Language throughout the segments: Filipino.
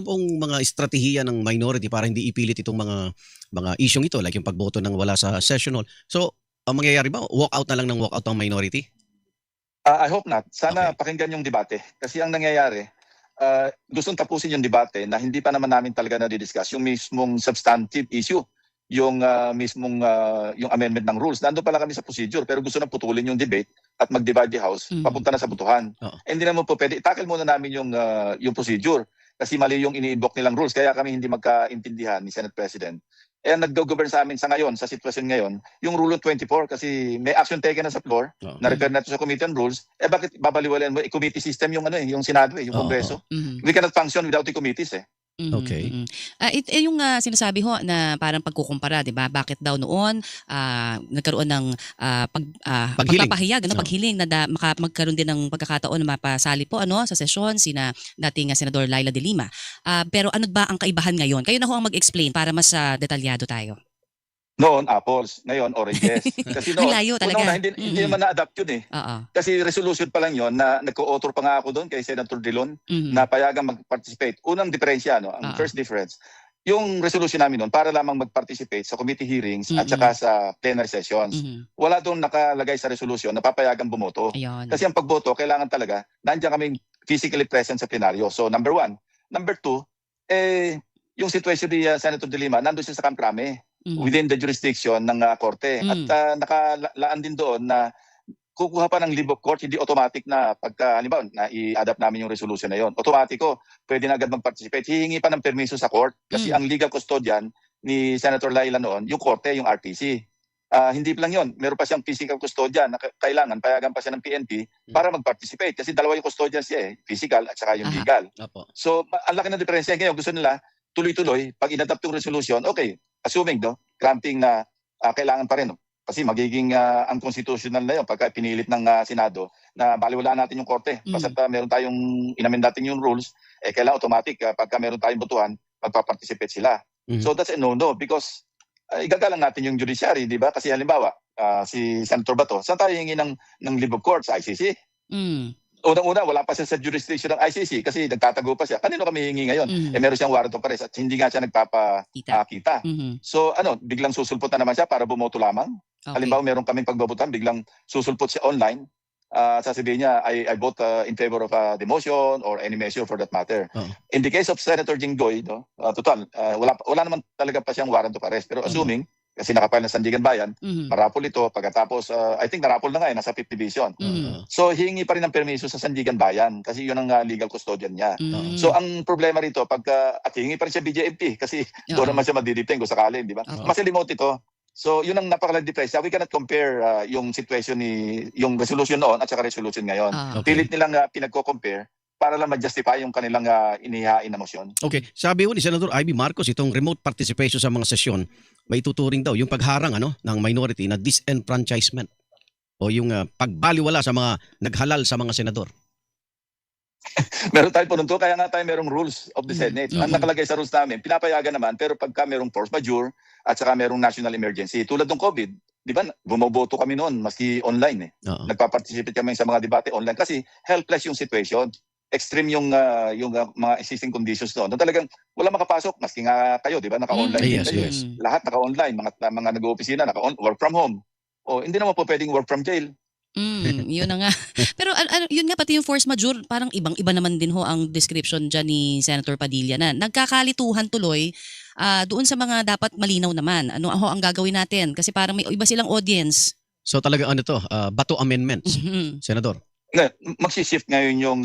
pong mga estratehiya ng minority para hindi ipilit itong mga isyung ito like yung pagboto ng wala sa session hall? So, ang mangyayari ba, walk out na lang ng walk out ng minority? I hope not. Sana Okay. pakinggan yung debate. Kasi ang nangyayari, gustong tapusin yung debate na hindi pa naman namin talaga na-discuss yung mismong substantive issue, yung yung amendment ng rules. Nandun pala kami sa procedure pero gusto na putulin yung debate at mag-divide the House, papunta na sa botohan. Oo. Hindi naman po pwede. Tackle muna namin yung procedure kasi mali yung ini-invoke nilang rules. Kaya kami hindi magkaintindihan ni Senate President. Ang nag-govern sa amin sa ngayon, sa sitwasyon ngayon, yung Rule 24 kasi may action taken na sa floor, Oo. na-refer na to sa Committee on Rules, bakit babaliwalayan mo? Committee system yung yung Senado yung Oo. Kongreso. Mhm. We cannot function without the committees eh. Okay. Yung sinasabi ho na parang pagkukumpara, 'di ba? Bakit daw noon nagkaroon ng Paghiling. pagpapahayag, Oo. paghiling na magkaroon din ng pagkakataon na mapasali po sa sesyon sina dating Senador Laila de Lima. Pero ano ba ang kaibahan ngayon? Kayo na ho ang mag-explain para mas detalyado tayo. Noon, apples. Ngayon, oranges. Kasi Ang noon, layo talaga. una, hindi naman na-adapt yun eh. Oo. Kasi resolution pa lang yun na nagko-author pa nga ako doon kay Senator Drilon Mhm. na payagang mag-participate. Unang diferensya, ang first difference, yung resolution namin noon para lamang mag-participate sa committee hearings at saka sa plenary sessions. Mhm. Wala doon nakalagay sa resolution na papayagang bumoto. Ayun. Kasi ang pagboto, kailangan talaga, nandiyan kaming physically present sa plenaryo. So, number one. Number two, yung situation ni Senator De Lima, nandun siya sa Camp Crame, within the jurisdiction ng korte. At nakalaan din doon na kukuha pa ng leave of court, hindi automatic na pagka, halimbawa, na i-adapt namin yung resolution na yon. Automatiko, pwede na agad mag-participate. Hihingi pa ng permiso sa court kasi ang legal custodian ni Senator Laila noon, yung korte, yung RTC. Hindi pa lang yun, meron pa siyang physical custodian na kailangan, payagan pa siya ng PNP para mag-participate. Kasi dalawa yung custodian siya physical at saka yung legal. Opo. So, ang laki ng diferensya. Ngayon, gusto nila, tuloy-tuloy, pag in-adapt yung resolution, okay, assuming, granting na kailangan pa rin, kasi magiging unconstitutional na yun pagka pinilit ng Senado na baliwalaan natin yung korte. Basta meron tayong inamend natin yung rules, kailangan automatic pagka meron tayong botohan, magpa-participate sila. So that's a no-no because igagalang natin yung judiciary, di ba? Kasi halimbawa, si Senator Bato, saan tayo hingi ng leave of court? Sa ICC? Unang-una, wala pa siya sa jurisdiction ng ICC kasi nagtatago pa siya. Kanino kami hingi ngayon? Meron siyang warrant of arrest at hindi nga siya nagpapakita. So biglang susulpot na naman siya para bumoto lamang. Okay. Halimbawa, meron kaming pagbabotan, biglang susulpot siya online. Sasabihin niya, I vote in favor of the motion or any measure for that matter. In the case of Senator Jinggoy, total, wala naman talaga pa siyang warrant of arrest. Pero assuming, kasi nakapile na Sandigan Bayan, marapol ito, pagkatapos, I think narapol na nga nasa 5th division. So, hihingi pa rin ng permiso sa Sandigan Bayan kasi yun ang legal custodian niya. So, ang problema rito, at hihingi pa rin siya BJMP kasi doon naman siya madidipin kung sakali, di ba? Mas remote ito. So, yun ang napakalang diferensya. We cannot compare yung situation yung resolution noon at saka resolution ngayon. Pilit nilang pinagko-compare para lang ma-justify yung kanilang inihain na motion. Okay. Sabi ho ni Senator Ivy Marcos, itong remote participation sa mga sesyon, may tuturing daw yung pagharang ng minority na disenfranchisement o yung pagbaliwala sa mga naghalal sa mga senador. Meron tayo po nito, kaya nga tayo merong rules of the Senate. Ang nakalagay sa rules namin, pinapayagan naman, pero pagka merong force majeure at saka merong national emergency, tulad ng COVID, di ba, bumoboto kami noon, maski online Nagpa-participate kami sa mga debate online kasi helpless yung situation. Extreme yung mga existing conditions noon. Talagang wala makapasok, maski nga kayo, di ba, naka-online. Yes. Lahat naka-online, mga nag-oopisina, work from home. Hindi naman po pwedeng work from jail. Yun na nga. Pero yun nga, pati yung force majeure, parang ibang-iba naman din ho ang description dyan ni Senator Padilla na nagkakalituhan tuloy doon sa mga dapat malinaw naman. Ano ang gagawin natin? Kasi parang may iba silang audience. So talaga Bato amendments, Senador? Magsishift ngayon yung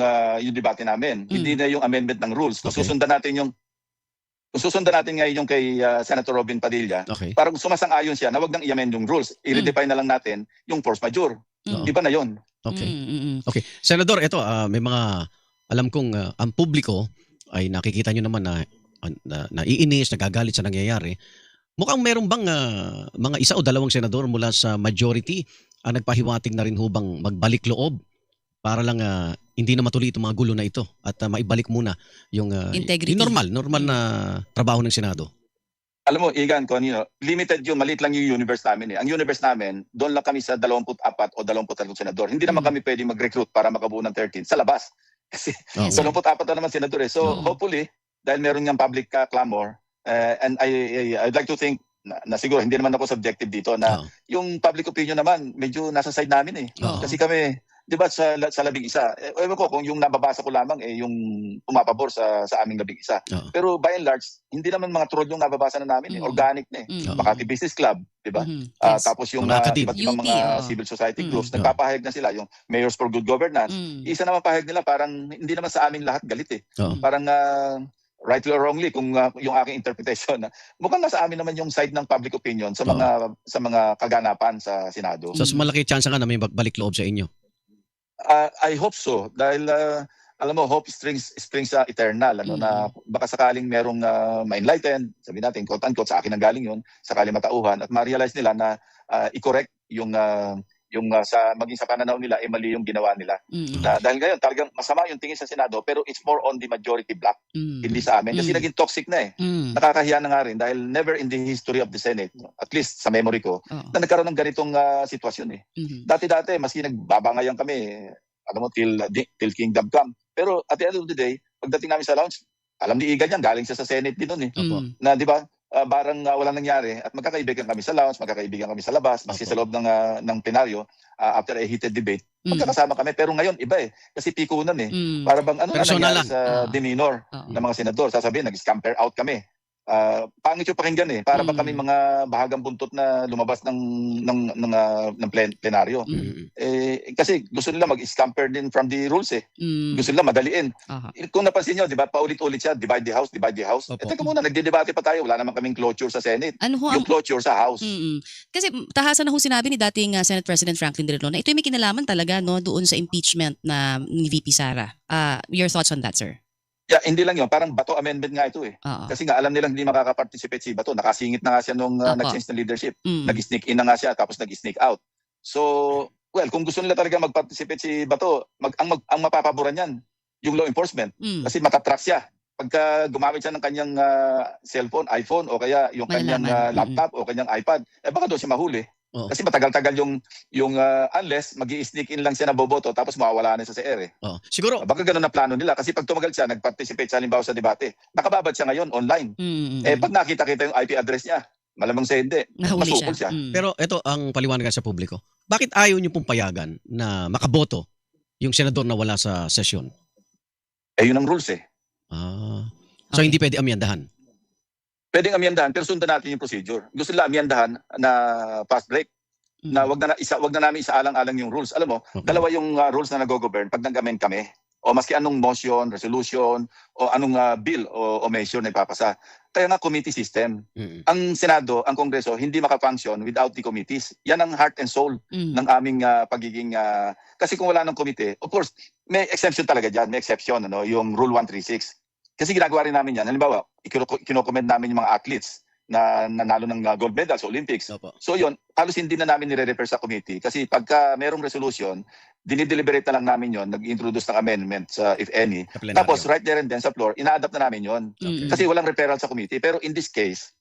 debate namin. Hindi na yung amendment ng rules. Kung susundan natin ngayon yung kay Senator Robin Padilla, parang sumasang-ayon siya na wag nang i-amend yung rules. I-redefine na lang natin yung force majeure. Iba na yun. Okay. Okay. Senador, ito, may mga, alam kong ang publiko ay nakikita nyo naman na naiinis, nagagalit sa nangyayari. Mukhang meron bang mga isa o dalawang senador mula sa majority nagpahiwatig na rin hubang magbalik loob para lang hindi na matuloy itong mga gulo na ito at maibalik muna yung integrity. Yung normal na trabaho ng Senado. Alam mo, Igan, limited yun, maliit lang yung universe namin. Ang universe namin, doon lang kami sa 24 o 23 senador. Hindi naman kami pwedeng mag-recruit para makabuo ng 13 sa labas. Kasi 24 na naman senador So hopefully, dahil meron niyang public clamor, and I'd like to think na siguro hindi naman ako subjective dito na yung public opinion naman medyo nasa side namin eh. Kasi kami, 'di ba sa labing isa, ewan ko kung yung nababasa ko lamang yung pumapabor sa aming labing isa. Pero by and large, hindi naman mga troll yung nababasa na namin organic na eh. Makati Business Club, 'di ba? Yes. Tapos yung Mga iba't ibang UP, mga civil society groups, nagpapahayag na sila, yung Mayors for Good Governance. Isa naman pahayag nila parang hindi naman sa amin lahat galit eh. Parang rightly or wrongly kung yung aking interpretation mukhang nasa amin naman yung side ng public opinion sa mga kaganapan sa Senado. So malaki chance nga na may balik loob sa inyo. I hope so dahil alam mo hope springs eternal na baka sakaling merong ma-enlighten, sabi natin quote unquote sa akin ang galing yun, sakaling matauhan at ma-realize nila na i-correct yung sa maging sa pananaw nila mali yung ginawa nila. Dahil ngayon talagang masama yung tingin sa Senado pero it's more on the majority block, hindi sa amin kasi naging toxic na eh. Nakakahiya na nga rin dahil never in the history of the Senate, at least sa memory ko, na nagkaroon ng ganitong sitwasyon eh. Dati maski nagbabangayan kami, alam mo, till kingdom come. Pero at the end of the day, pagdating namin sa lounge, alam ni Igan yan, galing siya sa Senate din nun eh. Na di ba, barang walang nangyari at magkakaibigan kami sa lounge, magkakaibigan kami sa labas, maski sa loob ng plenaryo, after a heated debate, magkakasama kami. Pero ngayon, iba eh. Kasi pikunan eh. Para bang ano na nangyari sa demeanor ng mga senador. Sasabihin, nag-scamper out kami. Pangit yung pakinggan eh. Para ba kami mga bahagang buntot na lumabas ng plenaryo. Kasi gusto nila mag-scamper din from the rules eh. Gusto nila madaliin. Kung napansin nyo, di ba, paulit-ulit siya, divide the house, divide the house. Teka muna, nagdidebate pa tayo. Wala naman kaming closure sa Senate. Yung closure sa House. Kasi tahasan na sinabi ni dating Senate President Franklin Drilon na ito may kinalaman talaga doon sa impeachment ni VP Sara. Your thoughts on that, sir? Yeah, hindi lang yun. Parang Bato amendment nga ito eh. Kasi nga alam nilang hindi makaka-participate si Bato. Nakasingit na nga siya nung nag-change ng leadership. Nag-sneak in na nga siya tapos nag-sneak out. So, well, kung gusto nila talaga mag-participate si Bato, ang mapapaboran yan, yung law enforcement. Kasi matatrack siya. Pagka gumamit siya ng kanyang cellphone, iPhone, o kaya yung kanyang laptop o kanyang iPad, baka doon siya mahuli. Kasi matagal-tagal yung unless magi-sneak in lang siya na boboto tapos mawawala na siya sa air eh. Siguro baka ganoon na plano nila kasi pag tumagal siya nag-participate sa halimbawa sa debate, nakababad siya ngayon online. Pag nakita-kita yung IP address niya, malamang sa hindi, masukol siya. Pero ito ang paliwanagan sa publiko. Bakit ayaw niyo pong payagan na makaboto yung senador na wala sa sesyon? Yun ang rules eh. So hindi pwede amyandahan? Pwedeng amyandahan pero sundan natin yung procedure. Gusto nila amyandahan na fast break. Na wag na namin isaalang-alang yung rules. Alam mo, dalawa yung rules na nag-govern pag nag-amend kami. O maski anong motion, resolution, o anong bill o measure na ipapasa. Kaya nga committee system. Ang Senado, ang Kongreso, hindi makafunction without the committees. Yan ang heart and soul ng aming pagiging... kasi kung wala ng committee, of course, may exemption talaga dyan. May exception, yung Rule 136. Kasi ginagawa rin namin yan. Halimbawa, kinokomment namin yung mga athletes na nanalo ng gold medal sa Olympics. So yun, halos hindi na namin nire-refer sa committee. Kasi pagka merong resolution, dinideliberate na lang namin yun, nag-introduce ng amendments, if any. Tapos right there and then sa floor, ina-adapt na namin yun. Kasi walang referral sa committee. Pero in this case,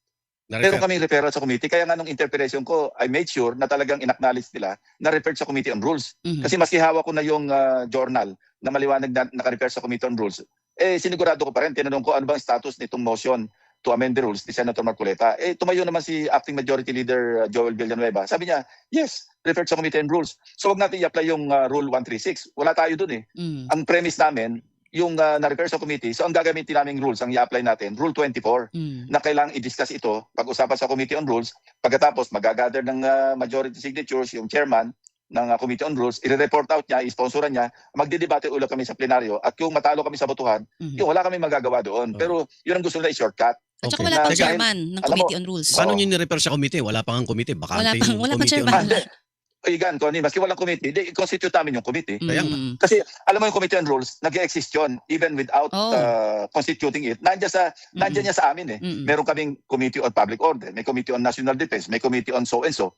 meron kaming referral sa committee. Kaya nga nung interpretation ko, I made sure na talagang in-acknowledge nila na referred sa Committee on Rules. Kasi maski hawak ko na yung journal na maliwanag na naka-refer sa Committee on Rules, sinigurado ko pa rin, tinanong ko ano bang status nitong motion to amend the rules ni Senator Marcoleta. Tumayo naman si Acting Majority Leader Joel Villanueva. Sabi niya, yes, referred sa Committee on Rules. So wag natin i-apply yung Rule 136. Wala tayo dun eh. Ang premise namin, yung na-refer sa committee, so ang gagamitin naming rules, ang i-apply natin, Rule 24, na kailangang i-discuss ito, pag-usapan sa Committee on Rules, pagkatapos magagather ng majority signatures, yung chairman ng Committee on Rules, i-report out niya, i-sponsoran niya, magdidebate ulit kami sa plenaryo, at kung matalo kami sa botohan, yung wala kami magagawa doon. Pero yun ang gusto nila i-shortcut. At saka wala pang chairman ng Committee on Rules. Paano nyo ni-refer sa committee? Wala pang ang committee. Wala pang chairman. Igan, Connie, maski walang committee, i-constitute namin yung committee. Kasi alam mo yung Committee on Rules, nag-exist yun, even without constituting it. Nandiyan niya sa amin eh. Meron kaming Committee on Public Order, may Committee on National Defense, may Committee on so-and-so.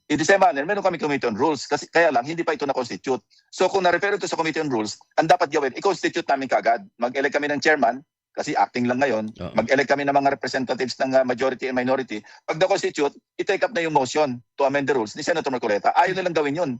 In the same manner, meron kami Committee on Rules, kasi kaya lang, hindi pa ito na-constitute. So kung na-refer ito sa Committee on Rules, ang dapat gawin, i-constitute namin kagad. Mag-elect kami ng chairman, kasi acting lang ngayon, mag-elect kami ng mga representatives ng majority and minority. Pag na-constitute, i-take up na yung motion to amend the rules ni Senator Marcoleta. Ayaw nilang gawin yun.